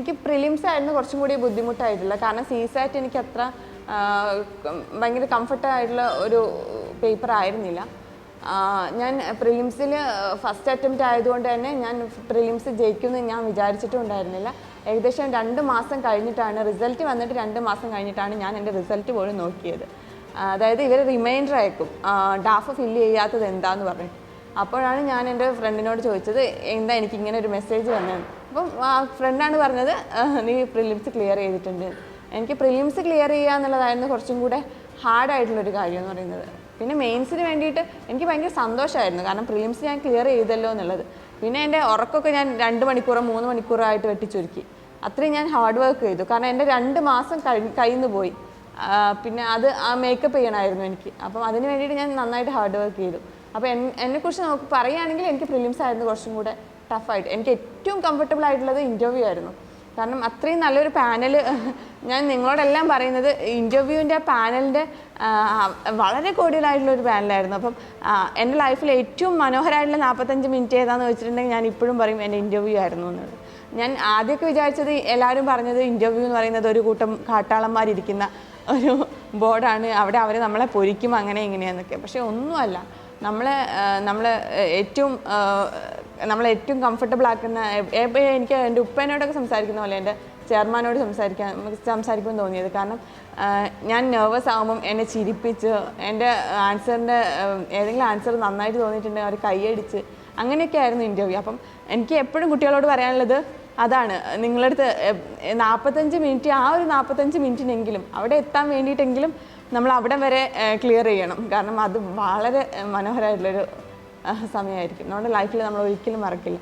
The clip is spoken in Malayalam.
എനിക്ക് പ്രിലിംസ് ആയിരുന്നു കുറച്ചും കൂടി ബുദ്ധിമുട്ടായിട്ടുള്ള. കാരണം CSAT എനിക്ക് അത്ര ഭയങ്കര കംഫർട്ടായിട്ടുള്ള ഒരു പേപ്പർ ആയിരുന്നില്ല. ഞാൻ പ്രിലിംസിൽ ഫസ്റ്റ് അറ്റംപ്റ്റ് ആയതുകൊണ്ട് തന്നെ ഞാൻ പ്രിലിംസ് ജയിക്കുമെന്ന് ഞാൻ വിചാരിച്ചിട്ടും ഉണ്ടായിരുന്നില്ല. ഏകദേശം 2 മാസം കഴിഞ്ഞിട്ടാണ് റിസൾട്ട് വന്നിട്ട് 2 മാസം കഴിഞ്ഞിട്ടാണ് ഞാൻ എൻ്റെ റിസൾട്ട് പോലും നോക്കിയത്. അതായത് ഇവർ റിമൈൻഡർ അയക്കും ഡാഫ് ഫില്ല് ചെയ്യാത്തത് എന്താന്ന് പറഞ്ഞിട്ട്. അപ്പോഴാണ് ഞാൻ എൻ്റെ ഫ്രണ്ടിനോട് ചോദിച്ചത് എന്താ എനിക്ക് ഇങ്ങനെ ഒരു മെസ്സേജ് വന്നത്. അപ്പം ഫ്രണ്ടാണ് പറഞ്ഞത് നീ പ്രിലിംസ് ക്ലിയർ ചെയ്തിട്ടുണ്ട്. എനിക്ക് പ്രിലിംസ് ക്ലിയർ ചെയ്യുക എന്നുള്ളതായിരുന്നു കുറച്ചും കൂടെ ഹാർഡായിട്ടുള്ളൊരു കാര്യം എന്ന് പറയുന്നത്. പിന്നെ മെയിൻസിന് വേണ്ടിയിട്ട് എനിക്ക് ഭയങ്കര സന്തോഷമായിരുന്നു. കാരണം പ്രിലിംസ് ഞാൻ ക്ലിയർ ചെയ്തല്ലോ എന്നുള്ളത്. പിന്നെ എൻ്റെ ഉറക്കമൊക്കെ ഞാൻ 2 മണിക്കൂറോ 3 മണിക്കൂറോ ആയിട്ട് വെട്ടിച്ചുരുക്കി. അത്രയും ഞാൻ ഹാർഡ് വർക്ക് ചെയ്തു. കാരണം എൻ്റെ 2 മാസം കയ്യിൽ നിന്ന് പോയി. പിന്നെ അത് മേക്കപ്പ് ചെയ്യണമായിരുന്നു എനിക്ക്. അപ്പം അതിന് വേണ്ടിയിട്ട് ഞാൻ നന്നായിട്ട് ഹാർഡ് വർക്ക് ചെയ്തു. അപ്പോൾ എന്നെക്കുറിച്ച് നമുക്ക് പറയുകയാണെങ്കിൽ എനിക്ക് പ്രിലിംസ് ആയിരുന്നു കുറച്ചും കൂടെ ടഫായിട്ട്. എനിക്ക് ഏറ്റവും കംഫർട്ടബിൾ ആയിട്ടുള്ളത് ഇൻ്റർവ്യൂ ആയിരുന്നു. കാരണം അത്രയും നല്ലൊരു പാനൽ, ഞാൻ നിങ്ങളോടെല്ലാം പറയുന്നത് ഇൻ്റർവ്യൂവിൻ്റെ പാനലിൻ്റെ വളരെ കോടിയലായിട്ടുള്ളൊരു പാനലായിരുന്നു. അപ്പം എൻ്റെ ലൈഫിൽ ഏറ്റവും മനോഹരമായിട്ടുള്ള 45 മിനിറ്റ് ഏതാണെന്ന് വെച്ചിട്ടുണ്ടെങ്കിൽ ഞാൻ ഇപ്പോഴും പറയും എൻ്റെ ഇൻ്റർവ്യൂ ആയിരുന്നു എന്നുള്ളത്. ഞാൻ ആദ്യമൊക്കെ വിചാരിച്ചത് എല്ലാവരും പറഞ്ഞത് ഇൻ്റർവ്യൂ എന്ന് പറയുന്നത് ഒരു കൂട്ടം കാട്ടാളന്മാരിരിക്കുന്ന ഒരു ബോർഡാണ്, അവിടെ അവർ നമ്മളെ പൊരിക്കും അങ്ങനെ ഇങ്ങനെയാന്നൊക്കെ. പക്ഷേ ഒന്നുമല്ല. നമ്മളെ ഏറ്റവും കംഫർട്ടബിൾ ആക്കുന്ന, എനിക്ക് എൻ്റെ ഉപ്പേനോടൊക്കെ സംസാരിക്കുന്ന പോലെ എൻ്റെ ചെയർമാനോട് സംസാരിക്കുമെന്ന് തോന്നിയത്. കാരണം ഞാൻ നെർവസ് ആകുമ്പം എന്നെ ചിരിപ്പിച്ച് എൻ്റെ ആൻസറിൻ്റെ ഏതെങ്കിലും ആൻസർ നന്നായിട്ട് തോന്നിയിട്ടുണ്ടെങ്കിൽ അവർ കൈയടിച്ച് അങ്ങനെയൊക്കെ ആയിരുന്നു ഇൻ്റർവ്യൂ. അപ്പം എനിക്ക് എപ്പോഴും കുട്ടികളോട് പറയാനുള്ളത് അതാണ്, നിങ്ങളടുത്ത് 45 മിനിറ്റ്, ആ ഒരു 45 മിനിറ്റിനെങ്കിലും അവിടെ എത്താൻ വേണ്ടിയിട്ടെങ്കിലും നമ്മൾ അവിടെ വരെ ക്ലിയർ ചെയ്യണം. കാരണം അത് വളരെ മനോഹരമായിട്ടുള്ളൊരു സമയമായിരിക്കും. നമ്മുടെ ലൈഫിൽ നമ്മൾ ഒരിക്കലും മറക്കില്ല.